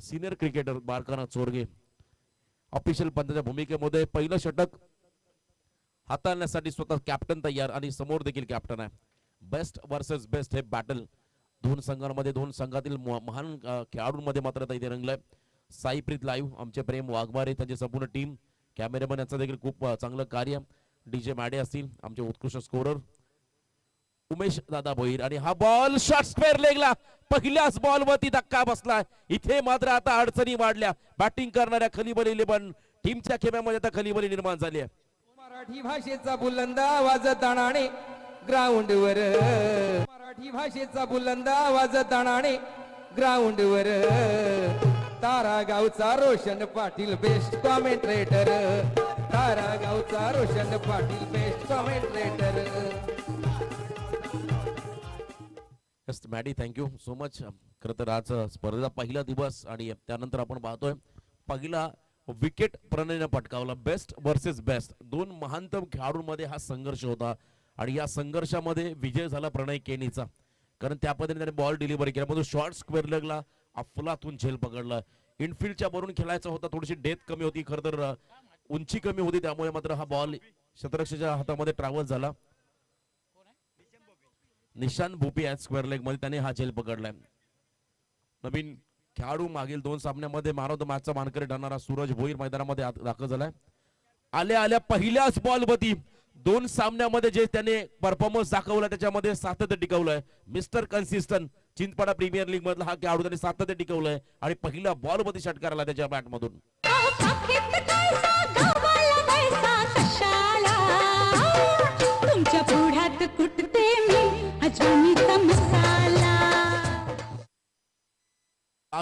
Senior cricketer बारकाना Chorge official पंचाच्या भूमिकेमध्ये पहिलं षटक हाताळण्यासाठी स्वतः कॅप्टन तयार आणि समोर देखील कॅप्टन आहे. बेस्ट वर्सेस बेस्ट हे बॅटल दोन संघांमध्ये दोन संघातील महान खेळाडूंमध्ये मात्र इथे रंगलंय. साईप्रीत लाईव्ह आमचे प्रेम वाघमारे त्यांची संपूर्ण टीम कॅमेरामॅन यांचं देखील खूप चांगलं कार्य. डीजे मॅडे असतील आमचे उत्कृष्ट स्कोरर उमेश दादा भोईर आणि हा बॉल शॉर्ट स्क्वेअर लेगला पहिल्याच बॉल वरती धक्का बसलाय. इथे मात्र आता अडचणी वाढल्या. बॅटिंग करणाऱ्या खलिबल 11 टीमच्या खेळामध्ये आता खलिबली निर्माण झाली आहे. मराठी भाषेचा बुलंद आवाज ताणाने ग्राउंडवर मराठी भाषेचा बुलंद आवाज ताणाने ग्राउंडवर तारा गावचा रोशन पाटील बेस्ट कॉमेंट्रेटर तारा गावचा Roshan Patil best commentator. Maddy thank you so much. खरं तर आज स्पर्धेचा पहिला दिवस आणि त्यानंतर आपण पाहतोय पहिला विकेट प्रणयने पटकावला. बेस्ट वर्सेस बेस्ट दोन महानतम खेळाडूंमध्ये हा संघर्ष होता आणि या संघर्षामध्ये विजय झाला प्रणय केनीचा. कारण त्या पद्धतीने त्याने बॉल डिलिव्हरी केला मधून शॉर्ट स्क्वेअर लेगला अफलातून झेल पकडला. इनफिल्डच्या वरून खेळायचा होता. थोडीशी डेथ कमी होती खरं तर उंची कमी होती त्यामुळे मात्र हा बॉल शतरक्षच्या हातामध्ये ट्रॅव्हल झाला. निशांत भोपी आहे स्क्वेअर लेग मध्ये त्याने हा झेल पकडलाय. नवीन खेळाडू मागील दोन सामन्यामध्ये मॅन ऑफ द मॅचचा मानकरी ठरणारा सूरज भोईर मैदानामध्ये दाखल झालाय. आल्या आल्या पहिल्याच बॉल वरती दोन सामन्यामध्ये जे त्याने परफॉर्मन्स दाखवला त्याच्यामध्ये सातत्य टिकवलंय. Mister consistent Chinchpada premier league मधला हा खेळाडू त्याने सातत्य टिकवलंय आणि पहिल्या बॉल वरती षटकार आला त्याच्या बॅट मधून.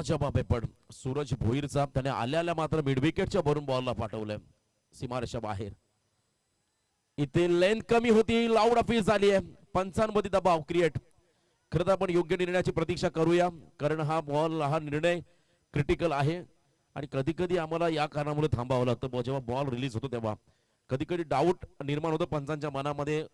जवाब पण सूरज भोईरचा त्याने आल्याला मात्र मिड विकेटच्या भरून बॉलला पाठवलंय सीमारेषा बाहेर. इथे लेंथ कमी होती लाऊड अपील झाली आहे. पंचांमध्ये दबाव क्रिएट. खरं तर आपण योग्य निर्णयाची प्रतीक्षा करूया कारण हा बॉल हा निर्णय क्रिटिकल आहे आणि कधी कधी आम्हाला या कारणामुळे थांबावं लागतं. जेव्हा बॉल रिलीज होतो तेव्हा कधी कधी डाऊट निर्माण होतो पंचांच्या मनामध्ये.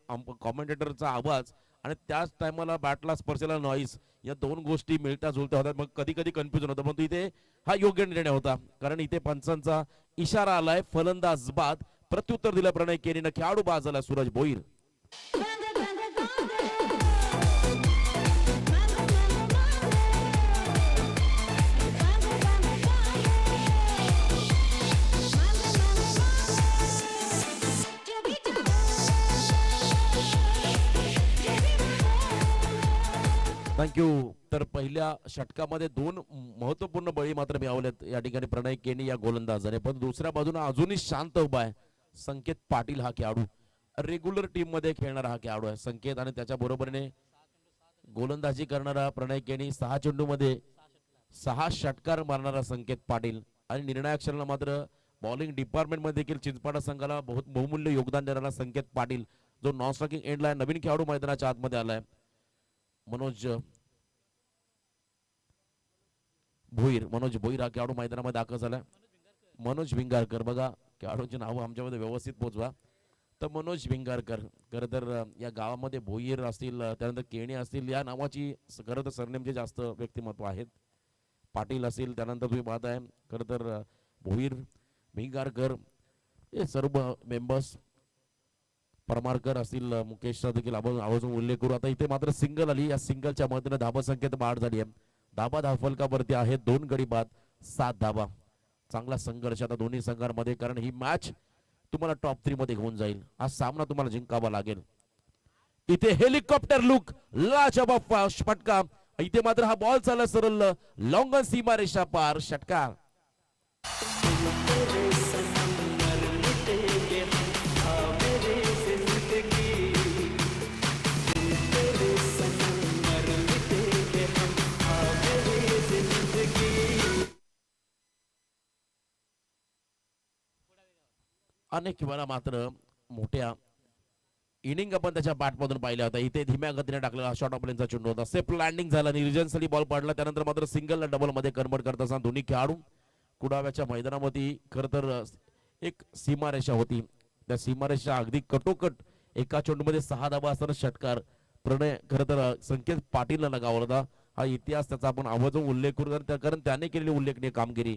कॉमेंटेटरचा आवाज आणि त्याच टायमाला बॅटला स्पर्शला नॉईस या दोन गोष्टी मिळता जुळत्या होतात. मग कधी कधी कन्फ्युजन होतं. परंतु इथे हा योग्य निर्णय होता कारण इथे पंचांचा इशारा आलाय फलंदाज बाद. प्रत्युत्तर दिलं प्रणय केनीनं. खेळाडू बाद झाला सूरज भोईर. थँक्यू. तर पहिल्या षटकामध्ये दोन महत्वपूर्ण बळी मात्र मिळवलेत या ठिकाणी प्रणय केनी या गोलंदाजाने. पण दुसऱ्या बाजूने अजूनही शांत उभा आहे संकेत पाटील हा खेळाडू. रेग्युलर टीम मध्ये खेळणारा हा खेळाडू आहे संकेत आणि त्याच्या बरोबरीने गोलंदाजी करणारा प्रणय केनी. 6 चेंडूमध्ये 6 षटकार मारणारा संकेत पाटील आणि निर्णायक क्षणाला मात्र बॉलिंग डिपार्टमेंट मध्ये देखील चिंचपाडा संघाला बहुमूल्य योगदान देणारा संकेत पाटील जो नॉन स्ट्रायकिंग एंडला नवीन खेळाडू मैदानाच्या आतमध्ये आलाय. मनोज भोईर हा खेळाडू मैदानामध्ये दाखल झालाय. मनोज भिंगारकर बघा खेळाडूंची नावं आमच्यामध्ये व्यवस्थित पोहोचवा. तर मनोज भिंगारकर खरं तर या गावामध्ये भोईर असतील त्यानंतर केणी असतील या नावाची खरं तर सरनेमचे जास्त व्यक्तिमत्व आहेत. पाटील असतील त्यानंतर तुम्ही पाहताय खरं तर भोईर भिंगारकर हे सर्व मेंबर्स परमारकर असतील मुकेशचा देखील आवाजून उल्लेख करू. आता इथे मात्र सिंगल आली. या सिंगलच्या मदतीने धाबा संख्येत वाढ झाली आहे. धाबा धावफलकावरती आहे 2 गडी बाद 7 धाबा. चांगला संघर्ष आता दोन्ही संघांमध्ये कारण ही मॅच तुम्हाला टॉप 3 मध्ये घेऊन जाईल. हा सामना तुम्हाला जिंकावा लागेल. इथे हेलिकॉप्टर लुक लाजवाब फटका. इथे मात्र हा बॉल चालला सरळ लॉंगन सीमारेषा पार षटकार. अनेक वेळा मात्र मोठ्या इनिंग आपण त्याच्या बॅटमधून पाहिल्या होत्या. इथे धीम्या गतीने टाकलेला शॉर्ट ऑफ लेनचा चेंडू होता. सेफ लँडिंग झाला निर्जनसली बॉल पडला. त्यानंतर मात्र सिंगलला डबल मध्ये कन्वर्ट करत असताना दोन्ही खेळाडू कुडाव्याच्या मैदानामध्ये खरं तर एक सीमारेषा होती. त्या सीमारेषा अगदी कटोकट एका चेंडूमध्ये 6 धाबा असताना षटकार प्रणय खरं तर संकेत पाटीलला लगावला होता. हा इतिहास त्याचा आपण आवर्जून उल्लेख करू, कारण त्याने केलेली उल्लेखनीय कामगिरी.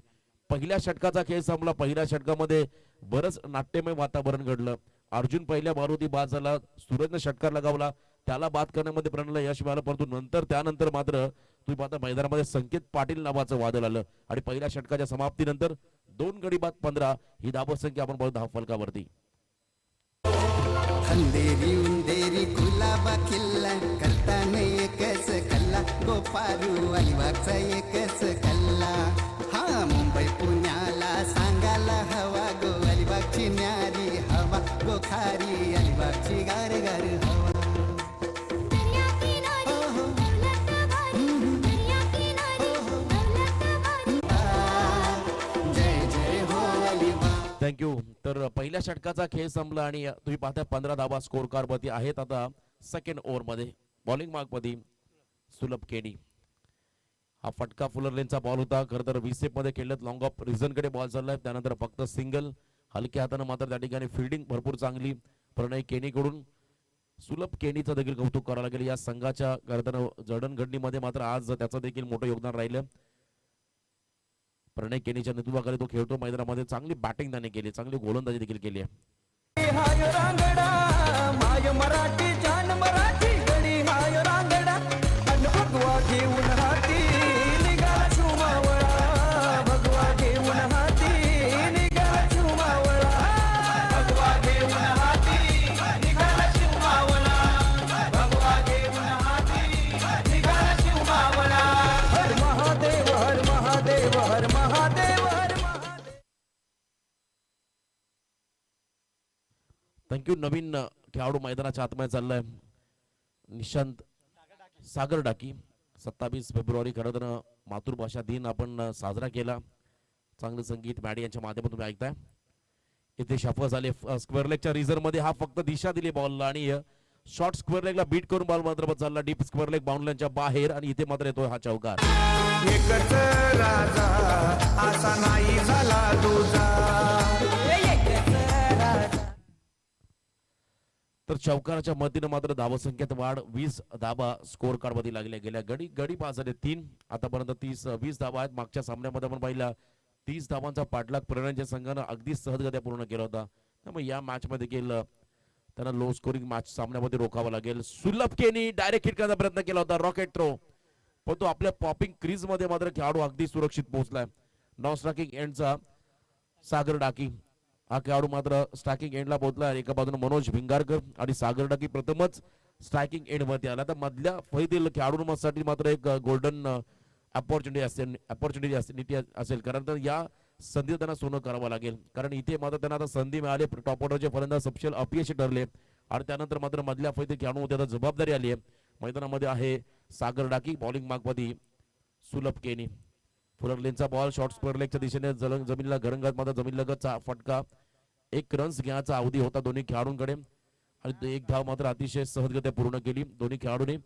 पहिल्या षटकाचा खेळ संपला. पहिल्या षटकामध्ये बरंच नाट्यमय वातावरण घडलं. अर्जुन पहिल्या बारूदी बाद झाला, सूरजने षटकार लगावला, त्याला बाद करण्यामध्ये प्रणयला यश मिळालं. परंतु त्यानंतर मात्र तुम्ही पाहता मैदानामध्ये संकेत पाटील नावाचं वादळ आलं आणि पहिल्या षटकाच्या समाप्तीनंतर 2 गडी बाद 15 ही धावसंख्या आपण बघू धावफलकावरती. अंधेरी उंदेरी गुलाबा किल्ला करताना एकच कल्ला गोपारू अलिबागचा एकच कल्ला. हा मुंबई पुण्याला सांगायला हवा गो अलिबागची न्यारी हवा गो खारी अलिबागची गार गार हवा. जय जय हो अलिबाग. थँक्यू. तर पहिल्या षटकाचा खेळ संपला आणि तुम्ही पाहता 15 धावा स्कोर कार्ड वरती आहेत. आता सेकंड ओव्हर मध्ये बॉलिंग मार्क मध्ये सुलभ केणी. हा फटका फुलर लेनचा बॉल होता. खरं तर विसेप मध्ये खेळत लॉंग ऑफ रिझन कडे बॉल चाललाय. त्यानंतर फक्त सिंगल. हलक्या हाताने मात्र त्या ठिकाणी फिल्डिंग भरपूर चांगली प्रणय केणी कडून. सुलभ केणीचं देखील कौतुक करावं लागेल. या संघाच्या करताना जडणघडणीमध्ये मात्र आज त्याचं देखील मोठं योगदान राहिलं. प्रणय केणीच्या नेतृत्वाखाली तो खेळतो मैदानामध्ये. चांगली बॅटिंग त्याने केली, चांगली गोलंदाजी देखील केली आहे. हाय रांगडा माय मराठी जान मराठी गडी हाय रांगडा अन भगवा घेऊन हाती निघाला चुमावळा. भगवा घेऊन हाती निघाला चुमावळा. भगवा घेऊन हाती निघाला चुमावळा. भगवा घेऊन हाती निघाला चुमावळा. हर महादेव हर महादेव हर महादेव हर महादेव. थँक्यू. नवीन खेळाडू मैदानाच्या आतमध्ये चाललाय निशांत सागर डाकी. 27 फेब्रुवारी खरं तर मातृभाषा दिन आपण साजरा केला. चांगलं संगीत मॅडी यांच्या माध्यमातून तुम्ही ऐकताय. इथे शफल झाले स्क्वेअर लेगच्या रिझर्व मध्ये. हा फक्त दिशा दिली बॉलला आणि शॉर्ट स्क्वेअर लेगला बीट करून बॉल मात्र चालला डीप स्क्वेअर लेग बाउंड्रीच्या बाहेर आणि इथे मात्र येतोय हा चौकार. एकच राजा असा नाही झाला तुझा. तर चौकाराच्या मदतीने मात्र धावसंख्येत वाढ. 20 धावा स्कोर कार्ड मध्ये लागल्या गेल्या. गडी पास झाले 3. आतापर्यंत 20 धावा आहेत. मागच्या सामन्यामध्ये आपण पाहिला 30 धावांचा पाठलाग प्रणयच्या संघानं अगदी सहजगत्या पूर्ण केला होता. त्यामुळे या मॅच मध्ये देखील त्यांना लो स्कोरिंग मॅच सामन्यामध्ये रोखावं लागेल. सुलभ केनी डायरेक्ट हिट करण्याचा प्रयत्न केला होता, रॉकेट थ्रो, पण तो आपल्या पॉपिंग क्रीज मध्ये मात्र खेळाडू अगदी सुरक्षित पोहोचलाय. नॉन स्ट्रायकिंग एंडचा सागर डाकी हा खेळाडू मात्र स्ट्रायकिंग एंडला पोहोचला. एका बाजूने मनोज भिंगारकर आणि सागर डाकी प्रथमच स्ट्रायकिंग एंड मध्ये आला. तर मधल्या फळीतील खेळाडूंसाठी मात्र एक गोल्डन अपॉर्च्युनिटी असेल, कारण तर या संधी त्यांना सोनं करावं लागेल. कारण इथे मात्र त्यांना आता संधी मिळाली. टॉप ऑर्डरचे फलंदाज सपशेल अपयशी ठरले आणि त्यानंतर मात्र मधल्या फळीतील खेळाडू होते. आता जबाबदारी आली आहे. मैदानामध्ये आहे सागर डाकी. बॉलिंग मार्कमध्ये सुलभ केनी. फुलर लेनचा बॉल शॉर्ट स्क्वेअर लेगच्या दिशेने जमिनीला घरंगत मात्र जमीनलगतचा फटका. 1 रन्स घेण्याचा अवधी होता दोन्ही खेळाडूंकडे आणि 1 धाव मात्र अतिशय सहजगत्या पूर्ण केली दोन्ही खेळाडूंनी.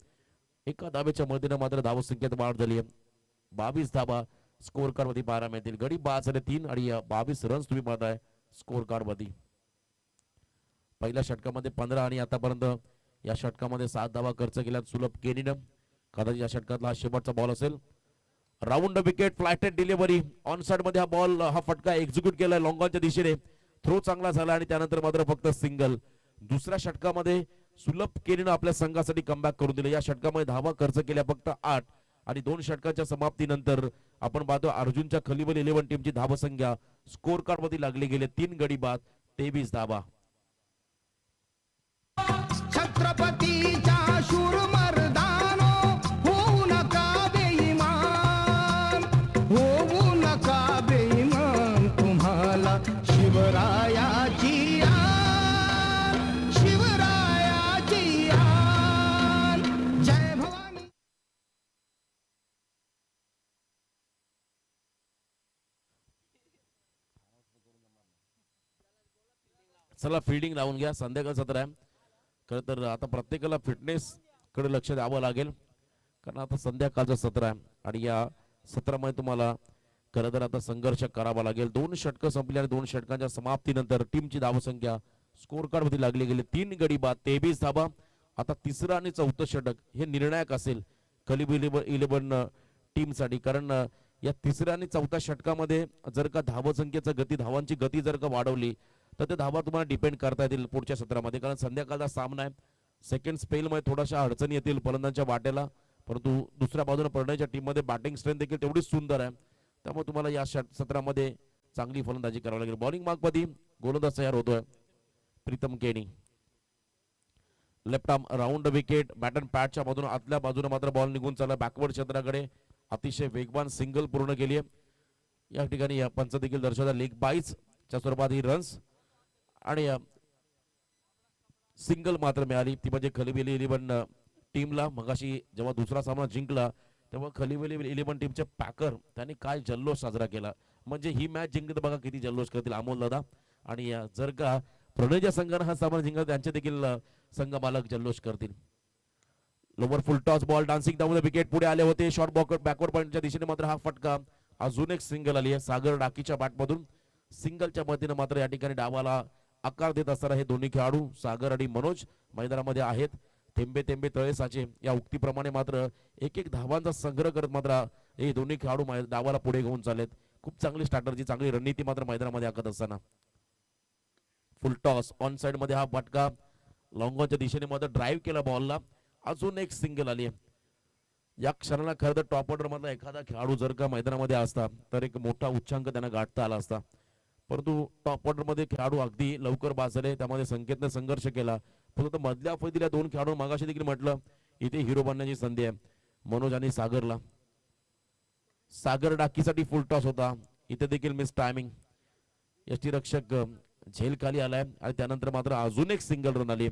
एका धावेच्या मदतीने मात्र धावसंख्येत वाढ झाली आहे. 22 धावा स्कोर कार्ड मध्ये पाहायला मिळतील. गडी बाद झाले 3 आणि 22 रन्स तुम्ही पाहताय स्कोर कार्ड मध्ये. पहिल्या षटकामध्ये 15 आणि आतापर्यंत या षटकामध्ये 7 धावा खर्च केल्या सुलभ केनीनं. कदाचित या षटकातला हा शेवटचा बॉल असेल. Round wicket flatted delivery on side मध्ये हा फटका एक्झिक्यूट केलाय लॉंग ऑनच्या दिशेने. थ्रो चांगला झाला आणि त्यानंतर मात्र फक्त सिंगल. दुसऱ्या षटकामध्ये सुलभ केनीनं आपल्या संघासाठी कमबॅक करून दिले. या षटकामध्ये धावा खर्च केल्या फक्त 8 आणि 2 षटकाच्या समाप्तीनंतर आपण पाहतो अर्जुनच्या खलीबल 11 टीमची धावसंख्या स्कोर कार्ड मध्ये लागली गेले 3 गडी बाद 23 धावा. छत्रपतीच्या शूर मर्दानो होऊ नका बेईमान. होऊ नका बेईमान. तुम्हाला शिवरायाची आन. शिवरायाची आन. जय भवानी. चला फिल्डिंग लावून घ्या. संध्याकाळ सत्र आहे. खरं तर आता प्रत्येकाला फिटनेस कडे लक्ष द्यावं लागेल, कारण आता संध्याकाळचं सत्र आहे आणि या सत्रामध्ये तुम्हाला खरं तर आता संघर्ष करावा लागेल. 2 षटकं संपली आणि 2 षटकांच्या समाप्तीनंतर टीमची धावसंख्या स्कोर कार्ड मध्ये लागली गेली 3 गडी बाद 23 धावा. आता तिसरं आणि चौथं षटक हे निर्णायक असेल. खलीब 11 टीमसाठी. कारण या तिसऱ्या आणि चौथ्या षटकामध्ये जर का धावसंख्येचा गती धावांची गती जर का वाढवली तर ते धावा तुम्हाला डिपेंड करता येतील पुढच्या सत्रामध्ये. कारण संध्याकाळचा सामना आहे. सेकंड स्पेलमध्ये थोड्याशा अडचणी येतील फलंदाजांच्या वाट्याला, परंतु दुसऱ्या बाजूने प्रणयच्या टीममध्ये बॅटिंग स्ट्रेंथ देखील तेवढीच सुंदर आहे. त्यामुळे तुम्हाला या सत्रामध्ये चांगली फलंदाजी करावी लागेल. बॉलिंग मार्कमध्ये गोलंदाज तयार होतोय Pritam Keni. Left arm round wicket बॅटन पॅडच्या बाजूने आतल्या बाजूने मात्र बॉल निघून चालला बॅकवर्ड क्षेत्राकडे. अतिशय वेगवान सिंगल पूर्ण केली आहे. या ठिकाणी पंच देखील दर्शवतात लेग बाईजच्या स्वरूपात ही रन्स आणि सिंगल मात्र मिळाली ती म्हणजे खलीब 11 टीमला. मगाशी जेव्हा दुसरा सामना जिंकला तेव्हा खलीब 11 टीमचे पॅकर त्यांनी काय जल्लोष साजरा केला. म्हणजे ही मॅच जिंकत बघा किती जल्लोष करतील अमोल दादा. आणि जर का प्रणयच्या संघाने हा सामना जिंकला त्यांचे देखील संघ मालक जल्लोष करतील. Lower full toss ball dancing down the wicket पुढे आले होते. शॉर्ट बॅकवर्ड पॉइंटच्या दिशेने मात्र हा फटका. अजून एक सिंगल आली आहे सागर डाकीच्या बॅटमधून. सिंगलच्या मदतीने मात्र या ठिकाणी डावाला आकार देत असताना हे दोन्ही खेळाडू सागर आणि मनोज मैदानामध्ये आहेत. थेंबे थेंबे तळे साचे या उक्तीप्रमाणे मात्र एक एक धावांचा संग्रह करत मात्र हे दोन्ही खेळाडू डावाला पुढे घेऊन चाललेत. खूप चांगली स्ट्रॅटर्जी चांगली रणनीती मात्र मैदानामध्ये आखत असताना. फुल टॉस ऑन साइड मध्ये हा फटका लॉंगॉनच्या दिशेने मात्र ड्राईव्ह केला बॉलला. अजून एक सिंगल आली आहे. या क्षणाला खरं तर टॉप ऑर्डर मधला एखादा खेळाडू जर का मैदानामध्ये असता तर एक मोठा उच्चांक त्यांना गाठता आला असता, परंतु टॉप ऑर्डर मध्ये खेळाडू अगदी लवकर बाद झाले. त्यामध्ये संकेतने संघर्ष केला. फक्त मधल्या फैदीला दोन खेळाडू मागाशी देखील म्हटलं इथे हिरो बनण्याची संधी आहे मनोज आणि सागरला. सागर डाकीसाठी फुल टॉस होता. इथे देखील मिस टायमिंग. यष्टीरक्षक झेल खाली आलाय आणि त्यानंतर मात्र अजून एक सिंगल रन आली.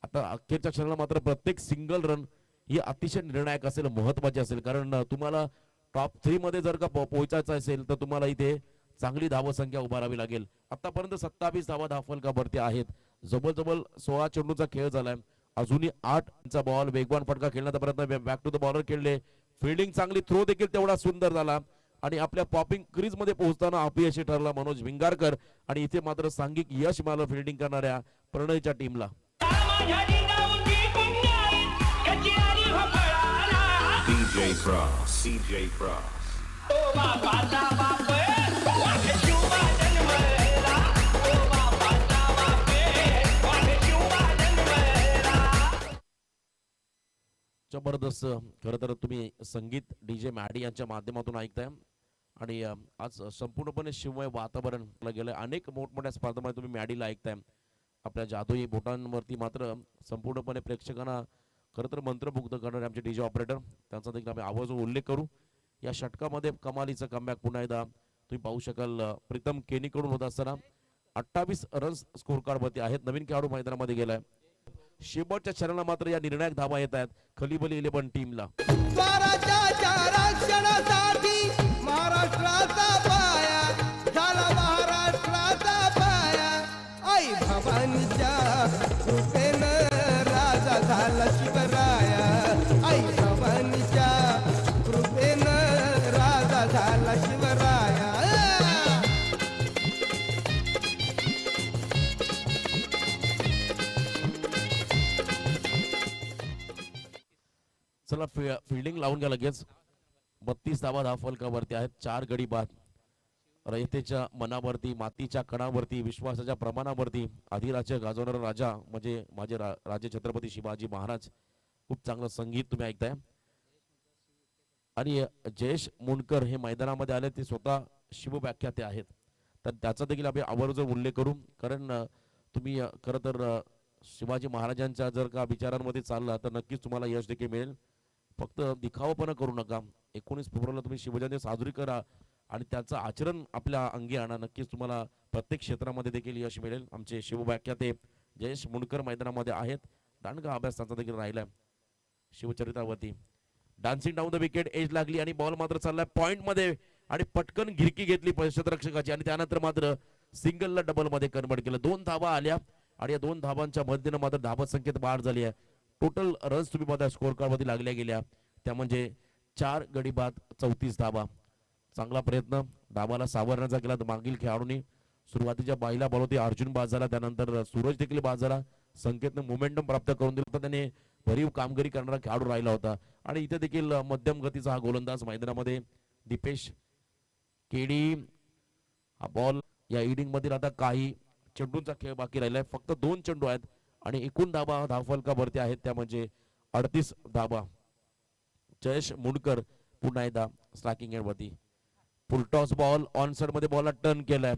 आता अखेरच्या क्षणाला मात्र प्रत्येक सिंगल रन ही अतिशय निर्णायक असेल, महत्वाची असेल. कारण तुम्हाला टॉप 3 मध्ये जर का पोहोचायचं असेल तर तुम्हाला इथे चांगली धावसंख्या उभारावी लागेल. आतापर्यंत 27 धावा धावफलकावरती आहेत. जवळजवळ 16 चेंडूचा खेळ झालाय. अजूनही 8चा बॉल वेगवान फटका खेळण्याचा प्रयत्न बॅक टू द बॉलर खेळले. फिल्डिंग चांगली, थ्रो देखील तेवढा सुंदर झाला आणि आपल्या पॉपिंग क्रीज मध्ये पोहोचताना अपयशी ठरला मनोज भिंगारकर. आणि इथे मात्र सांघिक यश मिळालं फिल्डिंग करणाऱ्या प्रणयच्या टीमला. CJ Cross. जबरदस्त. खरं तर तुम्ही संगीत डीजे मॅडी यांच्या माध्यमातून ऐकताय आणि आज संपूर्णपणे शिवमय वातावरण गेलंय. अनेक मोठमोठ्या स्पर्धांमध्ये तुम्ही मॅडीला ऐकताय. आपल्या जादुई बोटांवरती मात्र संपूर्णपणे प्रेक्षकांना खरं तर मंत्रमुग्ध करणारे आमचे डीजे ऑपरेटर त्यांचा देखील आम्ही आवाज उल्लेख करू. या षटकामध्ये कमालीचं कमबॅक पुन्हा एकदा तुम्ही पाहू शकाल. प्रीतम केनीकडून होत असताना 28 रन्स स्कोर कार्ड वरती आहेत. नवीन खेळाडू मैदानामध्ये गेलाय. शेवटच्या क्षणाला मात्र या निर्णायक धावा येत आहेत खलीब 11 टीमला. स्वराज्याच्या रक्षणासाठी महाराष्ट्राचा पाया झाला, महाराष्ट्राचा पाया. आई भवानीच्या कृपेनं राजा झाला शिवराया. आई भवानीच्या कृपेनं राजा झाला शिवराया. चला फिल्डिंग लावून घ्या लगेच. 32 धावा धावफलकावरती आहेत. 4 गडी बाद. रयतेच्या मनावरती, मातीच्या कणावरती, विश्वासाच्या प्रमाणावरती अधिराज्य गाजवणारा राजा म्हणजे माझे राजे छत्रपती शिवाजी महाराज. खूप चांगलं संगीत तुम्ही ऐकताय. आणि जयेश मुंडकर हे मैदानामध्ये आले. ते स्वतः शिवव्याख्याते आहेत. तर त्याचा देखील आपण आवर्जून उल्लेख करू. कारण तुम्ही खरं तर शिवाजी महाराजांच्या जर का विचारांमध्ये चालला तर नक्कीच तुम्हाला यश देखील मिळेल. फक्त दिखावापणा करू नका. 19 फेब्रुवारीला तुम्ही शिवजयंती साजरी करा आणि त्याचं आचरण आपल्या अंगी आणा. नक्कीच तुम्हाला प्रत्येक क्षेत्रामध्ये देखील यश मिळेल. आमचे शिवव्याख्याते जयेश मुंडकर मैदानामध्ये आहेत. दांडगा अभ्यास त्यांचा देखील राहिलाय शिवचरित्रावरती. Dancing down the wicket edge लागली आणि बॉल मात्र चाललाय पॉइंट मध्ये आणि पटकन गिरकी घेतली क्षेत्ररक्षकाची आणि त्यानंतर मात्र सिंगलला डबल मध्ये कन्वर्ट केलं. 2 धावा आल्या आणि या 2 धावांच्या मदतीने मात्र धावा संख्येत वाढ झाली आहे. टोटल रन्स तुम्ही बघा स्कोर कार्ड मध्ये लागल्या गेल्या त्या म्हणजे 4 गडी बाद 34 धावा. चांगला प्रयत्न डावाला सावरण्याचा केला मागील खेळाडूंनी. सुरुवातीच्या बाईला बॉल होती अर्जुन बाद झाला. त्यानंतर सूरज देखील बाद झाला. संकेतने मोमेंटम प्राप्त करून दिला. त्याने भरीव कामगिरी करणारा खेळाडू राहिला होता. आणि इथे देखील मध्यम गतीचा हा गोलंदाज मैदानामध्ये दीपेश केडी. हा बॉल या इनिंग मध्ये आता काही चेंडूंचा खेळ बाकी राहिलाय. फक्त 2 चेंडू आहेत आणि एकूण धाबा धावफलकावरती आहेत त्या म्हणजे 38 धाबा. जयेश मुंडकर पुन्हा एकदा स्ट्रायकिंग एंड वरती. फुलटॉस बॉल ऑन साइड मध्ये बॉलला टर्न केलाय.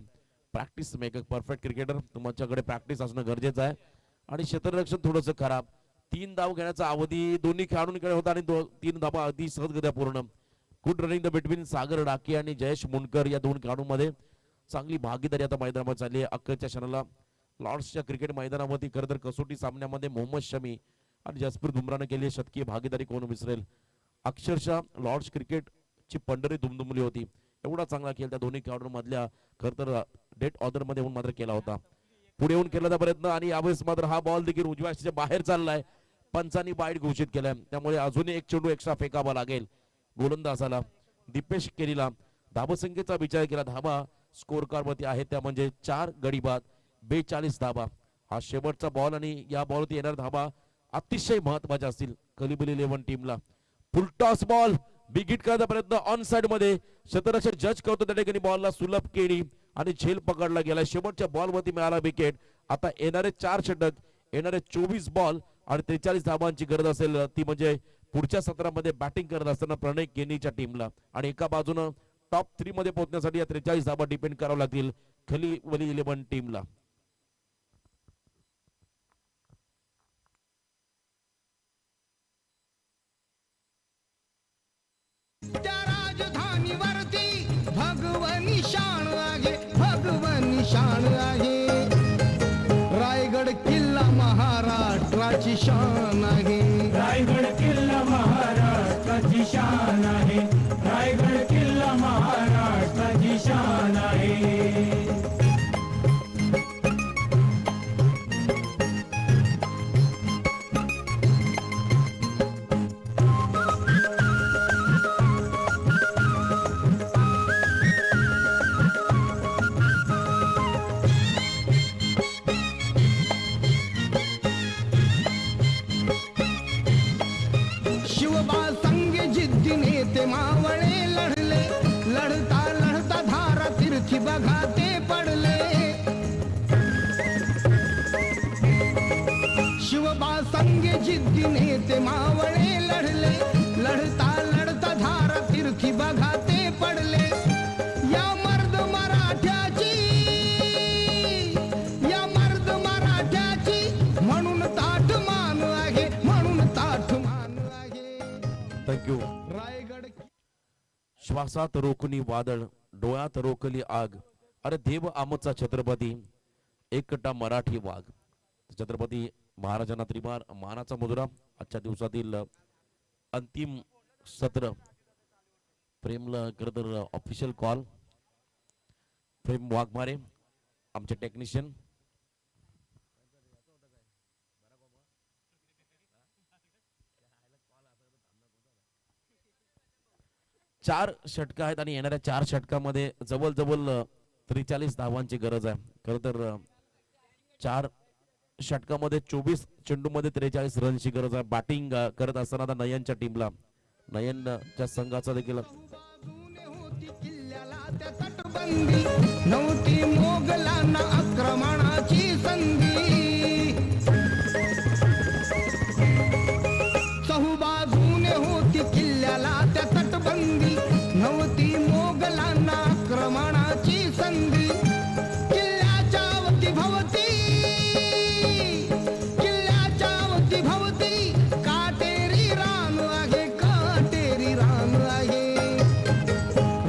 Practice make perfect cricketer. तुमच्याकडे प्रॅक्टिस असणं गरजेचं आहे. आणि क्षेत्ररक्षण थोडंसं खराब. 3 धाव घेण्याचा अवधी दोन्ही खेळाडूंकडे होता आणि 3 धाबा अगदी सहजगत्या पूर्ण. गुड रनिंग द बिटवीन सागर डाके आणि जयेश मुंडकर या 2 खेळाडूंमध्ये चांगली भागीदारी आता मैदानामध्ये चालली आहे. अखेरच्या क्षणाला लॉर्ड्सच्या क्रिकेट मैदानावरती खरं तर कसोटी सामन्यामध्ये मोहम्मद शमी आणि जसप्रीत बुमराहने केली शतकीय भागीदारी कोण विसरेल. अक्षरशः लॉर्ड्स क्रिकेटची पंढरी दुमदुमली होती. एवढा चांगला खेळ त्या दोन्ही खेळाडूंमधल्या खरं तर डेट ऑर्डर मध्ये येऊन मात्र केला होता. पुढे येऊन केला प्रयत्न आणि यावेळेस मात्र हा बॉल देखील उजव्या अक्षाच्या बाहेर चाललाय. पंचांनी बाईट घोषित केलाय. त्यामुळे अजूनही एक चेंडू एक्स्ट्रा फेकावा लागेल गोलंदाजाला. दीपेश केरीला धाबसंख्येचा विचार केला. धाबा स्कोर कार्ड वरती आहे त्या म्हणजे 4 गडी बाद 42 धाबा. हा शेवटचा बॉल आणि या बॉलवरती येणार धाबा अतिशय महत्वाच्या असतील कलिबली 11 टीमला. फुलटॉस बॉल बिग हिट करण्याचा प्रयत्न ऑन साइड मध्ये क्षेत्ररक्षक जज करतो त्या ठिकाणी बॉलला सुलभ केली आणि झेल पकडला गेला. शेवटच्या बॉल वरती मिळाला विकेट. आता येणारे 4 षटक येणारे 24 बॉल आणि 43 धावांची गरज असेल ती म्हणजे पुढच्या सत्रामध्ये बॅटिंग करत असताना प्रणय केनीच्या टीमला. आणि एका बाजूनं टॉप 3 मध्ये पोहोचण्यासाठी या 43 धावा डिपेंड करावं लागतील खलीवली 11 टीमला. त्या राजधानीवरती भगवनी शान आहे, भगवनी शान आहे. रायगड किल्ला महाराष्ट्राची शान आहे. रायगड किल्ला महाराष्ट्राची शान आहे. रायगड किल्ला महाराष्ट्राची शान आहे. शिवबा संगे जिद्दीने ते मावळे लढले. लढता लढता धारा तीर्थी बघा ते पडले. शिवबा संगे जिद्दीने ते मावळे लढले. लढता लढता धारा तीर्थी बघा ते पडले. या मर्द मराठ्याची, या मर्द मराठ्याची म्हणून ताठ मान आहे, म्हणून ताठ मान आहे. थँक्यू. रायगड श्वासात रोखणी वादळ डोळ्यात रोखली आग. अरे देव आमचा छत्रपती एकटा मराठी वाघ. छत्रपती महाराजांना त्रिवार मानाचा मुजरा. आजच्या दिवसातील अंतिम सत्र प्रेमला खरं तर ऑफिशियल कॉल. प्रेम वाघमारे आमचे टेक्निशियन. चार षटक आहेत आणि येणाऱ्या 4 षटकामध्ये जवळजवळ 43 धावांची गरज आहे. खरं तर 4 षटकामध्ये 24 चेंडूमध्ये 43 रनची गरज आहे. बॅटिंग करत असताना आता नयनच्या टीमला नयनच्या संघाचा देखील बाजूने होती किल्ल्याला त्या तटबंदी. नव्हती मोगलांना आक्रमणाची संधी. चहूबाजूने होती किल्ल्याला त्या तटबंदी. नव्हती मोगलांना आक्रमणाची संधी. किल्ल्याच्या अवतीभवती, किल्ल्याच्या अवतीभवती काटेरी रान आहे, काटेरी रान आहे.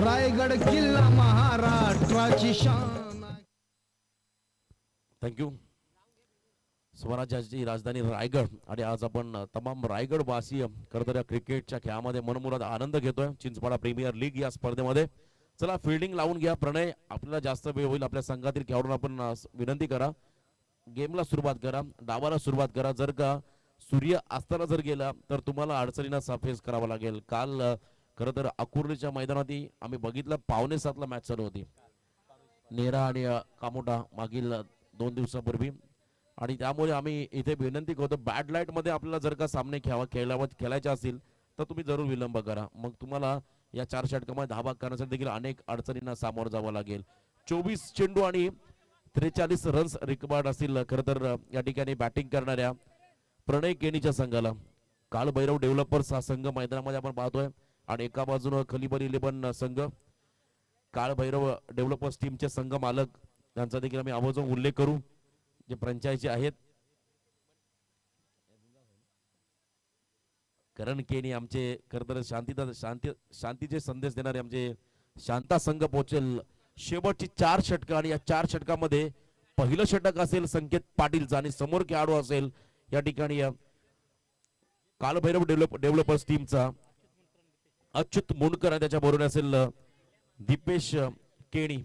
रायगड किल्ला महाराष्ट्राची शान आहे. थँक्यू. स्वराज्याची राजधानी रायगड आणि आज आपण तमाम रायगड वासीय खरं तर या क्रिकेटच्या खेळामध्ये मनमुराद आनंद घेतोय. चिंचपाडा प्रीमियर लीग या स्पर्धेमध्ये. चला फिल्डिंग लावून घ्या. प्रणय आपल्याला जास्त वेळ होईल. आपल्या संघातील खेळाडूंना आपण विनंती करा गेमला सुरुवात करा, डावाला सुरुवात करा. जर का सूर्य अस्ताला जर गेला तर तुम्हाला अडचणींना फेस करावा लागेल. काल खरं तर अकुर्लीच्या मैदानात आम्ही बघितलं 6:45 मॅच चालू होती. नेरा आणि कामोटा मागील 2 दिवसापूर्वी आणि त्यामुळे आम्ही इथे विनंती करतो बॅड लाईट मध्ये आपल्याला जर का सामने खेळायचे असतील तर तुम्ही जरूर विलंब करा. मग तुम्हाला या 4 षटकामध्ये धावा करण्यासाठी देखील अनेक अडचणींना सामोरं जावं लागेल. 24 चेंडू आणि 43 रन्स रिक्वायर्ड असतील खरं तर या ठिकाणी बॅटिंग करणाऱ्या प्रणय केनीच्या संघाला. कालभैरव डेव्हलपर्स हा संघ मैदानामध्ये आपण पाहतोय आणि एका बाजूनं खलीबल 11 संघ, कालभैरव डेव्हलपर्स टीमचे संघ मालक यांचा देखील आम्ही आवर्जून उल्लेख करू जे फ्रँचायझी आहेत. करण केनी आमचे खरं तर शांतीचे संदेश देणारे आमचे शांता संघ पोहोचेल शेवटची 4 षटकं आणि या 4 षटकामध्ये पहिलं षटक असेल संकेत पाटीलचा आणि समोर खेळाडू असेल या ठिकाणी कालभैरव डेव्हलपर्स टीमचा अच्युत मुंडकर आणि त्याच्या बरोबर असेल दीपेश केणी.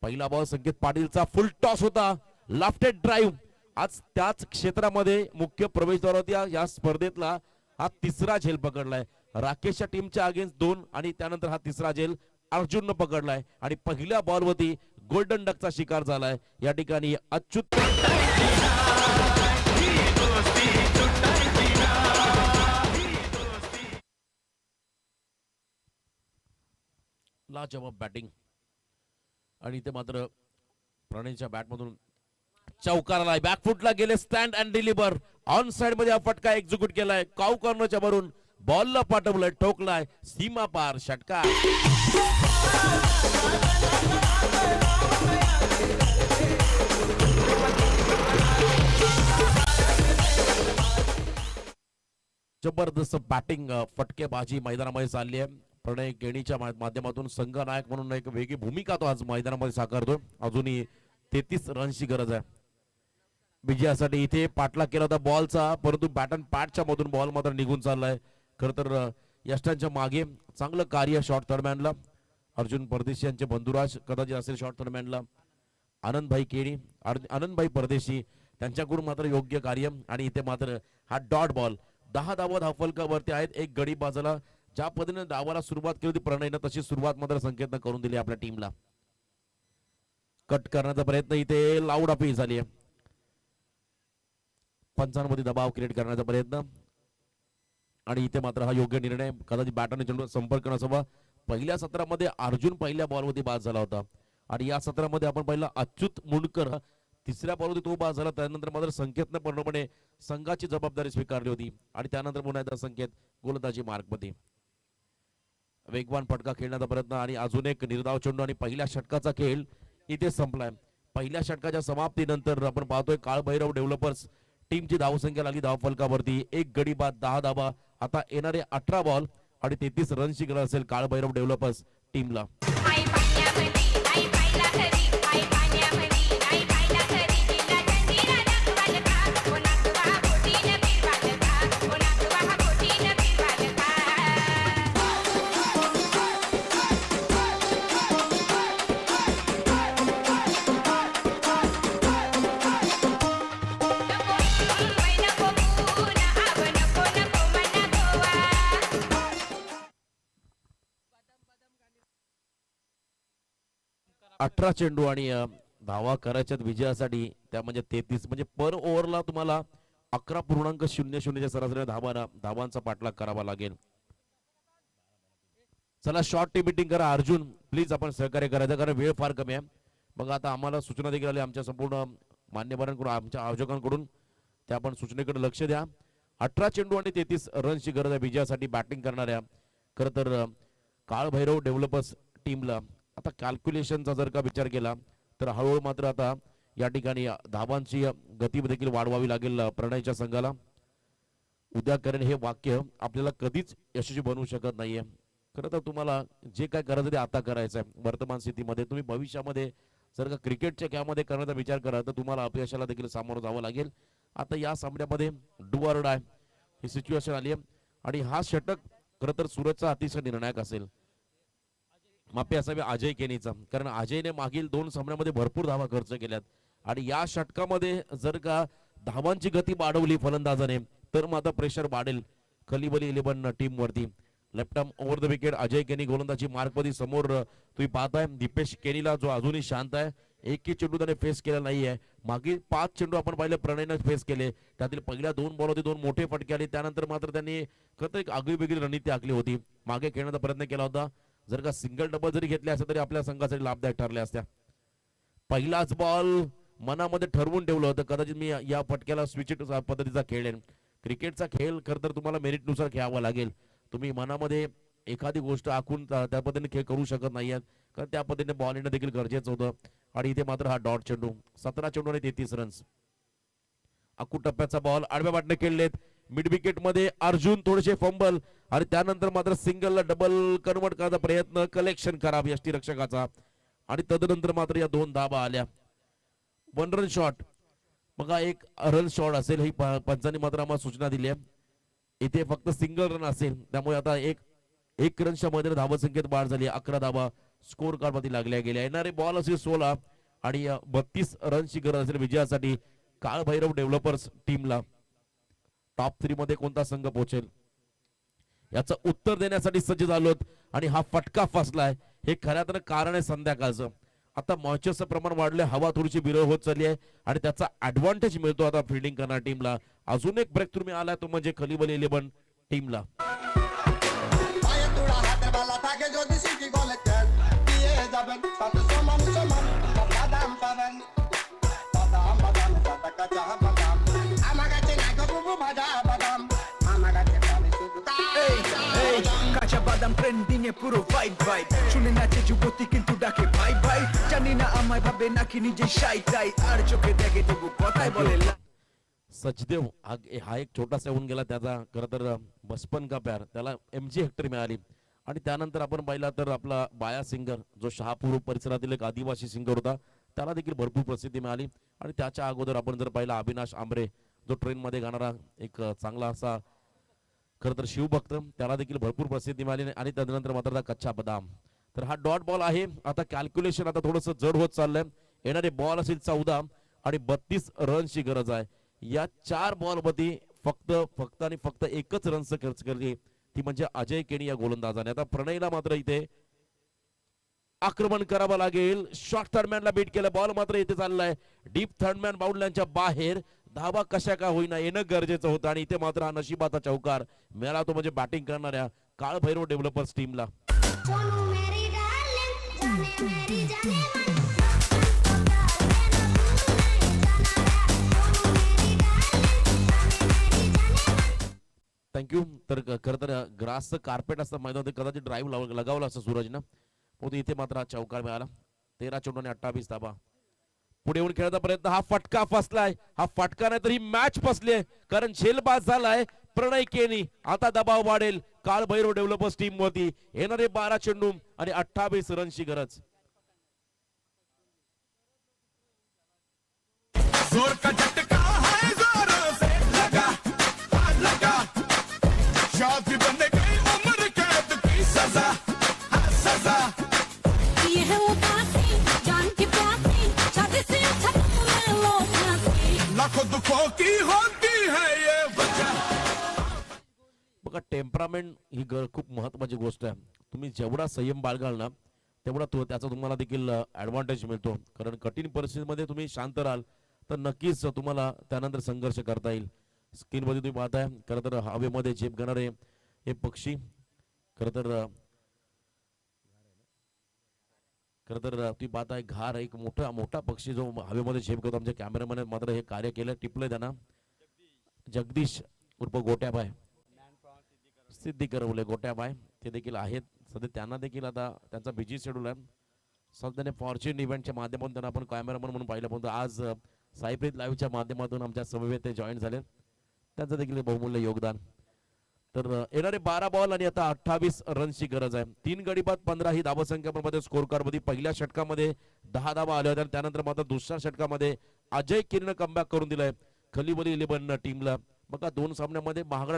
पहिला बॉल संकेत पाटीलचा फुल टॉस होता, लाफ्टेड ड्राईव्ह. आज त्याच क्षेत्रामध्ये मुख्य प्रवेशद्वारावरती या स्पर्धेतला हा तिसरा झेल पकडलाय. राकेशच्या टीमच्या अगेन्स्ट 2 आणि त्यानंतर हा तिसरा झेल अर्जुननं पकडलाय आणि पहिल्या बॉलवरती गोल्डन डकचा शिकार झालाय. या ठिकाणी अच्युत लाजवाब बॅटिंग आणि इथे मात्र प्रणयच्या बॅटमधून चौकार आलाय. बॅकफुटला गेले, stand and deliver. On side मध्ये हा फटका एक्झिक्यूट केलाय. काऊ कॉर्नरच्या वरून बॉलला पाठवलंय, ठोकलाय, सीमा पार षटका. जबरदस्त बॅटिंग फटकेबाजी मैदानामध्ये चालली आहे. प्रणय केणीच्या माध्यमातून संघ नायक म्हणून एक वेगळी भूमिका तो आज मैदानामध्ये साकारतोय. अजूनही 33 रन्सची गरज आहे विजयासाठी. इथे पाठलाग केला होता बॉलचा, परंतु बॅटन पॅडच्या मधून बॉल मात्र निघून चाललाय. खर तर यष्टांच्या मागे चांगलं कार्य शॉर्ट थर्डमॅनला अर्जुन परदेशी यांचे बंधुराज कदाचित असेल शॉर्ट थर्डमॅनला आनंदभाई केणी, आनंदभाई परदेशी त्यांच्याकडून मात्र योग्य कार्य. आणि इथे मात्र हा डॉट बॉल 10 धावा धावफलकावरती आहेत, एक गडी बाजूला. ज्या पद्धतीने डावाला सुरुवात केली होती प्रणयनं तशी सुरुवात मात्र संकेतनं करून दिली आपल्या टीमला. कट करण्याचा प्रयत्न इथे लाऊड अपील झाली आहे. पंचांमध्ये दबाव क्रिएट करण्याचा प्रयत्न आणि इथे मात्र हा योग्य निर्णय. कदाचित बॅटरने चेंडूवर संपर्क नसावा. पहिल्या सत्रामध्ये अर्जुन पहिल्या बॉलवरती बाद झाला होता आणि या सत्रामध्ये आपण पहिला अच्युत मुंडकर तिसऱ्या बॉलवरती तो बाद झाला. त्यानंतर मात्र संकेतनं पूर्णपणे संघाची जबाबदारी स्वीकारली होती आणि त्यानंतर पुन्हा एकदा संकेत गोलंदाजी मार्गमध्ये. वेगवान फटका खेळण्याचा प्रयत्न आणि अजून एक निर्धाव चेंडू आणि पहिल्या षटकाचा खेळ इथे संपलाय. पहिल्या षटकाच्या समाप्तीनंतर आपण पाहतोय कालभैरव डेव्हलपर्स टीमची धावसंख्या लागली धावफलकावरती 1 गडी बाद 10 धावा. आता येणारे 18 बॉल आणि 33 रन्सची गरज असेल कालभैरव डेव्हलपर्स टीमला. अठरा चेंडू आणि धावा करायच्यात विजयासाठी, त्या म्हणजे 33 म्हणजे पर ओव्हरला तुम्हाला 11.00च्या सरासरी धावांचा पाठलाग करावा लागेल. चला शॉर्ट टी मीटिंग करा अर्जुन प्लीज, आपण सहकार्य करायचं कारण वेळ फार कमी आहे. मग आता आम्हाला सूचना देखील आली आमच्या संपूर्ण मान्यवरांकडून आमच्या आयोजकांकडून, त्या आपण सूचनेकडे लक्ष द्या. 18 चेंडू आणि 33 रन्सची गरज आहे विजयासाठी बॅटिंग करणाऱ्या खरं तर कालभैरव डेव्हलपर्स टीमला. आता कॅल्क्युलेशनचा जर का विचार केला तर हळूहळू मात्र आता या ठिकाणी धावांची गती देखील वाढवावी लागेल प्रणयच्या संघाला. उद्या करेन हे वाक्य आपल्याला कधीच यशस्वी बनवू शकत नाहीये. खरं तर तुम्हाला जे काय करायचं ते आता करायचं आहे वर्तमान स्थितीमध्ये. तुम्ही भविष्यामध्ये जर का क्रिकेटच्या खेळामध्ये करण्याचा विचार करा तर तुम्हाला अपयशाला देखील सामोरं जावं लागेल. आता या सामन्यामध्ये डू ऑर डाय ही सिच्युएशन आली आहे आणि हा षटक खरं तर सूरजचा अतिशय निर्णायक असेल. माफी असावी अजय केनीचा, कारण अजयने मागील 2 सामन्यामध्ये भरपूर धावा खर्च केल्यात आणि या षटकामध्ये जर का धावांची गती वाढवली फलंदाजाने तर मात्र प्रेशर वाढेल खलीबली 11 टीम वरती. Left arm over the wicket Ajay केनी गोलंदाजी मार्कमध्ये. समोर तुम्ही पाहताय दीपेश केनीला जो अजूनही शांत आहे एकही चेंडू त्याने फेस केला नाहीये. मागील 5 चेंडू आपण पाहिले प्रणयने फेस केले, त्यातील पहिल्या 2 बॉल होते 2 मोठे फटके आले. त्यानंतर मात्र त्यांनी खरं एक आगळी वेगळी रणनीती आखली होती, मागे खेळण्याचा प्रयत्न केला होता. जर का सिंगल डबल जरी घेतले असते तरी आपल्या संघासाठी लाभदायक ठरल्या असत्या. पहिलाच बॉल मनामध्ये ठरवून ठेवलं होतं, कदाचित मी या फटक्याला स्विच पद्धतीचा खेळेन. क्रिकेटचा खेळ खरं तर तुम्हाला मेरिटनुसार खेळावा लागेल. तुम्ही मनामध्ये एखादी गोष्ट आखून त्या पद्धतीने खेळ करू शकत नाहीये, कारण त्या पद्धतीने बॉल येणं देखील गरजेचं होतं. आणि इथे मात्र हा डॉट चेंडू, 17 चेंडू आणि 33 रन्स. अकू टप्प्याचा बॉल आडव्या वाटणे खेळलेत. मिड विकेट मध्ये अर्जुन थोडेसे फंबल आणि त्यानंतर मात्र सिंगलला डबल कन्वर्ट करण्याचा प्रयत्न, कलेक्शन खराब यष्टीरक्षकाचा. आणि तदनंतर मात्र या 2 धाबा आल्या. 1 रन शॉट, बघा 1 रन शॉट असेल ही पंचांनी मात्र आम्हाला सूचना दिली आहे. इथे फक्त सिंगल रन असेल, त्यामुळे आता एक रनच्या मध्ये धावा संख्येत वाढ झाली. 11 धावा स्कोर कार्ड मध्ये लागल्या गेल्या. येणारे बॉल असेल 16 आणि 32 रनची गरज असेल विजयासाठी काळ भैरव डेव्हलपर्स टीमला. टॉप 3 मध्ये कोणता संघ पोहोचेल याचं उत्तर देण्यासाठी सज्ज झालोत. आणि हा फटका फसलाय, हे खऱ्या तर कारण आहे संध्याकाळचं. आता मॉइश्चरचं प्रमाण वाढलंय, हवा थोडीशी विरळ होत चालली आहे आणि त्याचा ऍडव्हान्टेज मिळतो आता फिल्डिंग करणाऱ्या टीमला. अजून एक ब्रेक थ्रू आलाय तो म्हणजे खलीबल 11 टीमला. কাঁচা বাদাম ট্রেন্ডিং এ পুরো ফাইট ভাই শুনে নাচে যুবতী কিন্তু ডাকে ভাই ভাই জানি না আমায় ভাবে নাকি নিজে শাই তাই আর চোখে দেখে তবু কথাই বলে सचदेव हा एक छोटासा होऊन गेला त्याचा. खरं तर बचपन का प्यार त्याला MG हेक्टर मिळाली. आणि त्यानंतर आपण पाहिला तर आपला बाया सिंगर जो शहापूर परिसरातील एक आदिवासी सिंगर होता, त्याला देखील भरपूर प्रसिद्धी मिळाली. आणि त्याच्या अगोदर आपण जर पाहिला अविनाश आंबरे जो ट्रेन मध्ये गाणारा एक चांगला असा खरं तर शिवभक्त, त्याला देखील भरपूर प्रसिद्धी मिळाली. आणि त्यानंतर मात्र कच्चा बदाम. तर हा डॉट बॉल आहे. आता कॅल्क्युलेशन आता थोडंसं जड होत चाललंय. येणारे बॉल असेल 14 आणि 32 रनची गरज आहे. या 4 बॉल मध्ये फक्त आणि फक्त एकच रनचं खर्च केली, ती म्हणजे अजय केणी या गोलंदाजाने. आता प्रणयला मात्र इथे आक्रमण करावं लागेल. शॉर्ट थर्डमॅनला बीट केलं, बॉल मात्र इथे चाललाय डीप थर्डमॅन बाउंड्रीच्या बाहेर. धावा कशा का होईना येणं गरजेचं होतं आणि इथे मात्र हा नशिबाचा चौकार मिळाला तो म्हणजे बॅटिंग करणाऱ्या काळ भैरव डेव्हलपर्स टीमला. थँक्यू. तर खरं तर ग्रासचं कार्पेट असतं मैदानात, कदाचित ड्राईव्ह लगावला असतं सूरजनं, पण इथे मात्र हा चौकार मिळाला. 13 चेंडू आणि 28 धाबा. पुढे येऊन खेळायचा प्रयत्न, हा फटका फसलाय. हा फटका नाही तर ही मॅच फसली, कारण झेलबाज झालाय प्रणय केणी. आता दबाव वाढेल काळ भैरव डेव्हलपर्स टीम वरती. येणारे 12 चेंडू आणि 28 रनची गरज. जोर का झटका है जोरों से लगा हाथ लगा शादी बन गई उम्र कैद की सजा हाँ सजा ये है वो बातें जान की प्यासी शादी से अच्छा तुम्हें लोग नाची लाखों दुखों की होती है ये वजह. बघा टेम्परामेंट ही खूप महत्वाची गोष्ट आहे. तुम्ही जेवढा संयम बाळगाल ना तेवढा त्याचा तुम्हाला देखील ऍडव्हान्टेज मिळतो. कारण कठीण परिस्थितीमध्ये तुम्ही शांत राहाल तर नक्कीच तुम्हाला त्यानंतर संघर्ष करता येईल. स्क्रीन मध्ये तुम्ही पाहताय खरं तर हवेमध्ये झेप घेणारे हे पक्षी, खरं तर तुम्ही पाहताय घार एक मोठा पक्षी जो हवेमध्ये झेप घेतो. आमच्या कॅमेरामॅन मात्र हे कार्य केलं, टिपलंय त्यांना. जगदीश उर्फ गोट्याबाय सिद्धी करवले गोट्याबाय ते देखील आहेत सध्या. त्यांना देखील आता त्यांचा बिझी शेड्यूल आहे. सध्याने फॉर्च्यून इव्हेंटच्या माध्यमातून त्यांना आपण कॅमेरामन म्हणून पाहिलं, पण आज साईप्रीत लाईव्हच्या माध्यमातून आमच्या समवेत ते जॉईन झाले. त्यांचं देखील बहुमूल्य योगदान. तर येणारे 12 बॉल आणि आता 28 रनची गरज आहे. 3 गडी बाद 15 ही धावसंख्या स्कोर कार्ड मध्ये. पहिल्या षटकामध्ये 10 धावा आल्या होत्या, त्यानंतर मात्र दुसऱ्या षटकामध्ये अजय केणीनं कमबॅक करून दिलाय खलीबली 11 टीमला. बघा 2 सामन्यामध्ये महागडा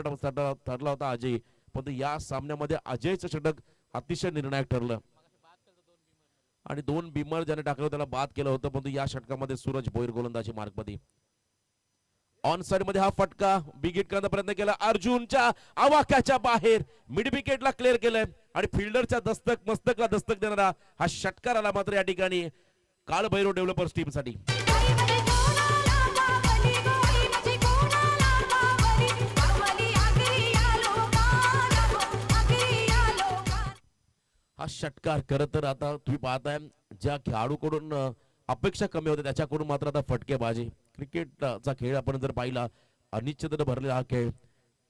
ठरला होता अजय, पण या सामन्यामध्ये अजयचं षटक अतिशय निर्णायक ठरलं. आणि 2 बिमर ज्याने टाकलं त्याला बाद केलं होतं, पण या षटकामध्ये सूरज भोईर गोलंदाजी मार्कमध्ये. ऑन साइड मध्ये हा फटका बिग हिट करण्याचा प्रयत्न केला अर्जुनच्या आवाक्याच्या बाहेर. मिड विकेटला क्लिअर केलंय आणि फिल्डरच्या मस्तकला दस्तक देणारा हा षटकार आला मात्र या ठिकाणी काळ भैरव डेव्हलपर्स टीम साठी. बाईमध्ये कोणाला बावली गोळी म्हणजे कोणाला बावली बावली आगरी आलो गाणं आगरी आलो गाणं. हा षटकार खरं तर आता तुम्ही पाहताय ज्या खेळाडूकडून अपेक्षा कमी होत्या त्याच्याकडून मात्र आता फटकेबाजी. क्रिकेटचा खेळ आपण जर पाहिला अनिश्चिततेने भरलेला हा खेळ.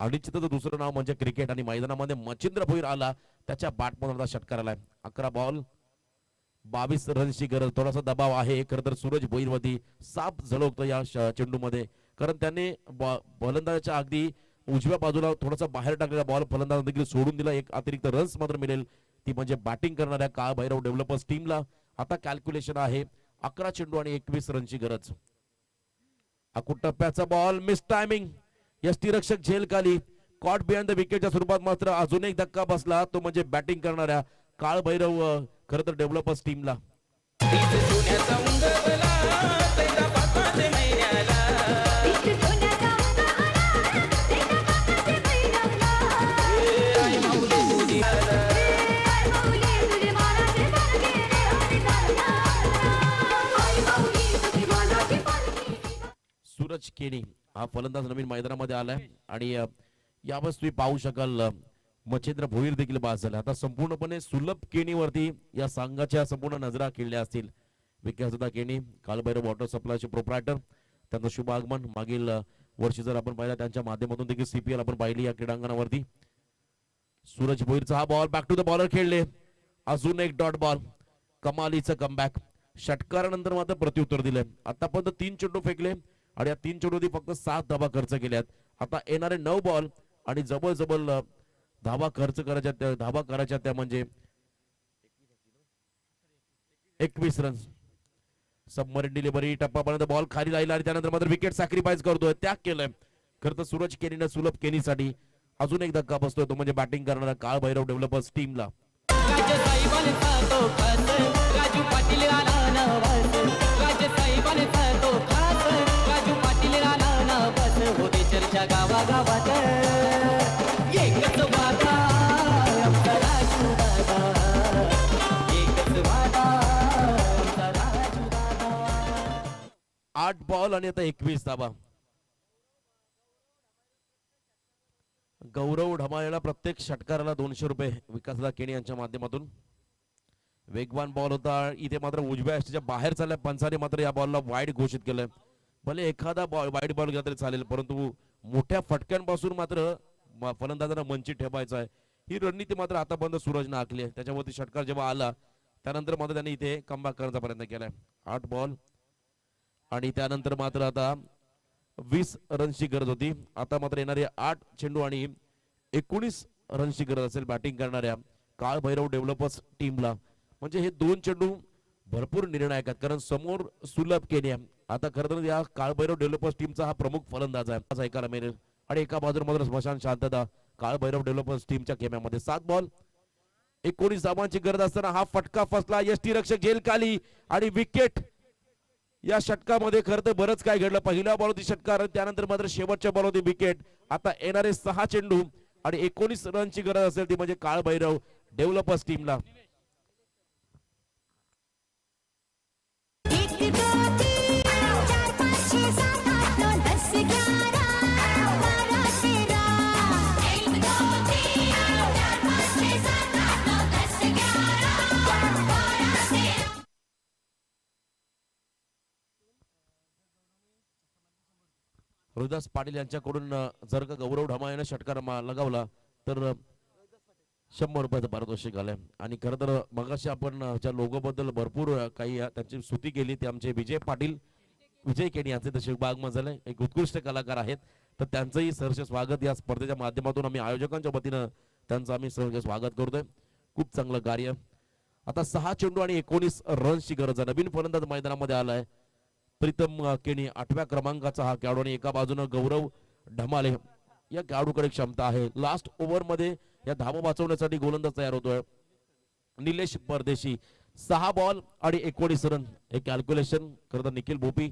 अनिश्चिततेचं दुसरं नाव म्हणजे क्रिकेट आणि मैदानामध्ये मच्छिंद्र भोईर आला त्याच्या बॅटमधून आता षटकार आलाय. 11 बॉल 22 रन्सची गरज. थोडासा दबाव आहे खरं तर सूरज भोईरवरती. साप झळकतो या चेंडूमध्ये कारण त्याने फलंदाजाच्या अगदी उजव्या बाजूला थोडासा बाहेर टाकलेला बॉल फलंदाज देखील सोडून दिला. एक अतिरिक्त रन्स मात्र मिळेल ती म्हणजे बॅटिंग करणाऱ्या काळ भैरव डेव्हलपर्स टीमला. आता कॅल्क्युलेशन आहे 11 चेंडू आणि 21 रनची गरज. अकुट टप्प्याचा बॉल मिस टायमिंग. यष्टीरक्षक झेल खाली. कॉट बिहाइंड द विकेटच्या स्वरूपात मात्र अजून एक धक्का बसला तो म्हणजे बॅटिंग करणाऱ्या काळ भैरव खरं तर डेव्हलपर्स टीमला. सूरज केनी हा फलंदाज नवीन मैदानामध्ये आलाय आणि यावेळेस तुम्ही पाहू शकाल मच्छिंद्र भोईर देखील बाद झाला. आता संपूर्णपणे सुलभ केनीवरती या संघाच्या संपूर्ण नजरा खेळल्या असतील. विकासदा केनी कालभैरव वॉटर सप्लायचे प्रोप्रायटर त्यांचं शुभ आगमन. मागील वर्षी जर आपण पाहिलं त्यांच्या माध्यमातून देखील CPL आपण पाहिली या क्रीडांगणावरती. सूरज भोईरचा हा ball back to the bowler खेळले. अजून एक डॉट बॉल. कमालीचं कमबॅक. षटकारानंतर मात्र प्रत्युत्तर दिले. आतापर्यंत 3 चेंडू फेकले आणि या 3 चेंडूंनी फक्त 7 धावा खर्च केल्यात. आता येणारे 9 बॉल आणि जबरजबल धावा खर्च करायच्या त्या म्हणजे 21 रन. सबमरीन डिलिव्हरी टप्पापर्यंत बॉल खाली राहिला आणि त्यानंतर मात्र विकेट सॅक्रिफाईस करतोय. त्याग केलंय खरं तर सूरज केनीनं सुलभ केनीसाठी. अजून एक धक्का बसतोय तो म्हणजे बॅटिंग करणारा काळ भैरव डेव्हलपर्स टीमला. राजू पाटील आला ना बस राजे साहेबांचा तो खास राजू पाटील आला ना बस होते चर्चा गावागावात एकच वादा आमचा राजू दादा एकच वादा आमचा राजू दादा. 8 बॉल आणि आता 21 धावा. गौरव ढमाळेला प्रत्येक षटकाराला 200 रुपये विकासदा केणी यांच्या माध्यमातून. वेगवान बॉल होता इथे मात्र उजव्या यष्टीच्या बाहेर चालल्या पंचाने मात्र या बॉलला वाईड घोषित केलंय. भले एखादा वाईड बॉल गेला तरी चालेल परंतु मोठ्या फटक्यांपासून मात्र फलंदाजांना वंचित ठेवायचं आहे. ही रणनीती मात्र आतापर्यंत सूरजनं आखली आहे. त्याच्यावरती षटकार जेव्हा आला त्यानंतर मात्र त्यांनी इथे कमबॅक करण्याचा प्रयत्न केलाय. 8 बॉल आणि त्यानंतर मात्र आता 20 रन्सची गरज होती. आता मात्र येणारे 8 चेंडू आणि 19 रन्सची गरज असेल बॅटिंग करणाऱ्या काळ भैरव डेव्हलपर्स टीमला. म्हणजे हे 2 चेंडू भरपूर निर्णायक आहेत कारण समोर सुलभ केनी आहे. आता खरं तर या काळ भैरव डेव्हलपर्स टीमचा हा प्रमुख फलंदाज आहे असं ऐकायला मिळेल. आणि एका बाजूला मात्र स्मशान शांतता काळ भैरव डेव्हलपर्स टीमच्या खेम्यामध्ये. 7 बॉल 19 धावांची गरज असताना हा फटका फसला. यष्टीरक्षक झेल खाली आणि विकेट. या षटकामध्ये खरं तर बरंच काय घडलं. पहिल्या बॉल होती षटकार त्यानंतर मात्र शेवटच्या बॉल होती विकेट. आता येणारे 6 चेंडू आणि 19 रनची गरज असेल ती म्हणजे काळ भैरव डेव्हलपर्स टीमला. रोहिदास पाटील यांच्याकडून जर का गौरव ढमाळेने षटकार लगावला तर 100 रुपयाचं पारितोषिक आलंय. आणि खरं तर मगाशी आपण ज्या लोगो बद्दल भरपूर काही त्यांची स्तुती केली ते आमचे विजय केणी यांचे तसे बाग मजले एक उत्कृष्ट कलाकार आहेत तर त्यांचंही सहर्ष स्वागत या स्पर्धेच्या माध्यमातून आम्ही आयोजकांच्या वतीनं त्यांचं आम्ही सहर्ष स्वागत करतोय. खूप चांगलं कार्य. आता 6 चेंडू आणि 19 रन्सची गरज आहे. नवीन फलंदाज मैदानामध्ये आलाय प्रीतम केनी 8व्या क्रमांकाचा हा खेळाडू आणि एका बाजूनं गौरव ढमाले. या खेळाडूकडे क्षमता आहे. लास्ट ओव्हर मध्ये या धावा वाचवण्यासाठी गोलंदाज तयार होतोय निलेश परदेशी. 6 बॉल आणि 19 रन हे कॅल्क्युलेशन खरं तर निखिल भोपी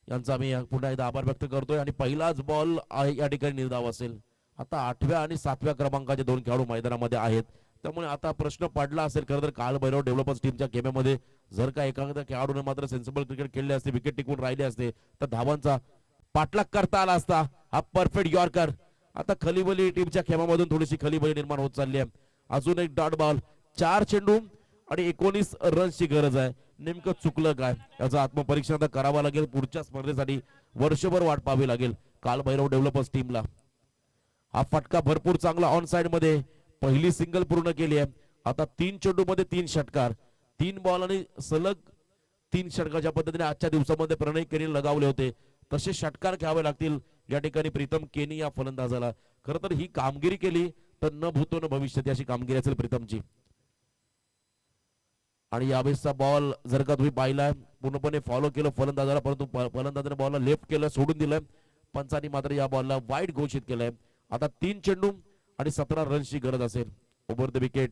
यांचा आम्ही पुन्हा एकदा आभार व्यक्त करतोय. आणि पहिलाच बॉल या ठिकाणी निर्धाव असेल. आता 8व्या आणि 7व्या क्रमांकाचे 2 खेळाडू मैदानामध्ये आहेत त्यामुळे आता प्रश्न पडला असेल खरं तर काल भैरव डेव्हलपर्स टीमच्या गेममध्ये जर का एखाद्या खेळाडूने मात्र सेन्सिबल क्रिकेट खेळले असते, विकेट टिकून राहिले असते, तर धावांचा पाठलाग करता आला असता. हा परफेक्ट यॉर्कर. आता खलीबली टीमच्या खेमामधून थोडीशी खलीबली निर्माण होत चालली आहे. अजून एक डॉट बॉल, 4 चेंडू आणि 19 रन्सची गरज आहे. नेमकं चुकलं काय याचं आत्मपरीक्षण आता करावं लागेल. पुढच्या स्पर्धेसाठी वर्षभर वाट पाहावी लागेल काल भैरव डेव्हलपर्स टीमला. हा फटका भरपूर चांगला ऑन साइड मध्ये पहिली सिंगल पूर्ण केली आहे. आता 3 चेंडू मध्ये 3 षटकार, 3 बॉल आणि सलग 3 षटकाच्या पद्धतीने आजच्या दिवसामध्ये प्रणय केनी लगावले होते तसे षटकार घ्यावे लागतील या ठिकाणी प्रीतम केनी या फलंदाजाला. खरं तर ही कामगिरी केली तर न भूतो न भविष्यती अशी कामगिरी असेल प्रीतमची. आणि यावेळेसचा बॉल जर का तुम्ही पाहिला पूर्णपणे फॉलो केलं फलंदाजाला, परंतु फलंदाजाने बॉलला लेफ्ट केलं, सोडून दिलं. पंचांनी मात्र या बॉलला वाईड घोषित केलंय. आता 3 चेंडू आणि 17 रन्सची गरज असेल ओव्हर द विकेट.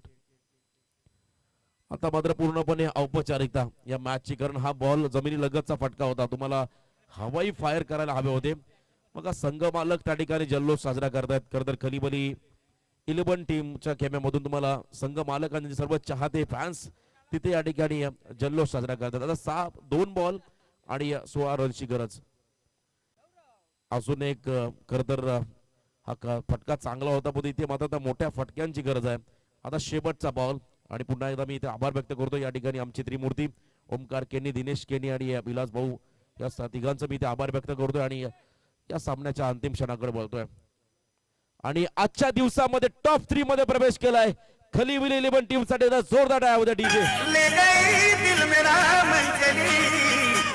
आता मात्र पूर्णपणे औपचारिकता या मॅचची, कारण हा बॉल जमिनी लगतचा फटका होता. तुम्हाला हवाई फायर करायला हवे होते. मग संघ मालक त्या ठिकाणी जल्लोष साजरा करतायत. खरं तर खलीबली 11 टीमच्या खेम्यामधून तुम्हाला संघ मालक आणि सर्व चाहते फॅन्स तिथे या ठिकाणी जल्लोष साजरा करतात. आता 2 बॉल आणि 16 रनची गरज. अजून एक खरं तर हा फटका चांगला होता पण इथे मात्र मोठ्या फटक्यांची गरज आहे. आता शेवटचा बॉल आणि पुन्हा एकदा मी इथे आभार व्यक्त करतो या ठिकाणी आमची त्रिमूर्ती ओमकार केनी, दिनेश केनी आणि विलास भाऊ या तिघांचं मी इथे आभार व्यक्त करतोय आणि या सामन्याच्या अंतिम क्षणाकडे बोलतोय. आणि आजच्या दिवसामध्ये टॉप 3 मध्ये प्रवेश केलाय खलीबली 11 टीम साठी. जोरदार टाळ्या होत्या डीजे. ले गई दिल मेरा मंजली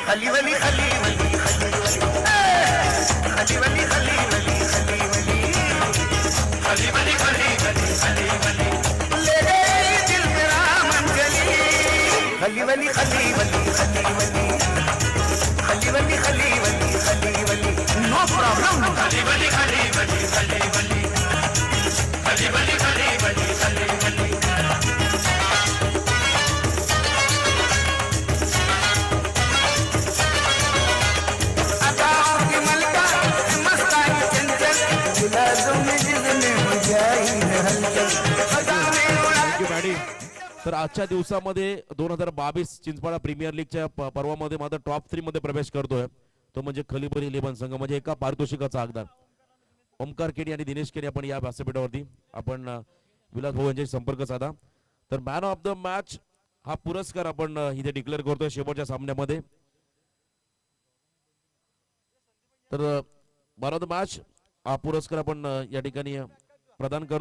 खलीवली खलीवली खलीवली खलीवली खलीवली खलीवली खलीवली ले गई दिल मेरा मंजली खलीवली खलीवली खलीवली खलीवली खलीवली खलीवली नो प्रॉब्लम खलीवली खलीवली खलीवली खलीवली खलीवली खलीवली तर आजच्या दिवसामध्ये 2022 चिंचपाडा प्रीमियर लीगच्या पर्वामध्ये मात्र टॉप 3 मध्ये प्रवेश करतोय तो म्हणजे खलीबली 11 संघ. म्हणजे एका पारितोषिकाचा हकदार ओमकार केनी आणि दिनेश केनी. आपण या व्यासपीठावरती आपण विलास भाऊ यांच्याशी संपर्क साधा. तर मॅन ऑफ द मॅच हा पुरस्कार आपण इथे डिक्लेअर करतोय शेवटच्या सामन्यामध्ये. तर मॅन ऑफ द मॅच हा पुरस्कार आपण या ठिकाणी प्रदान करतो.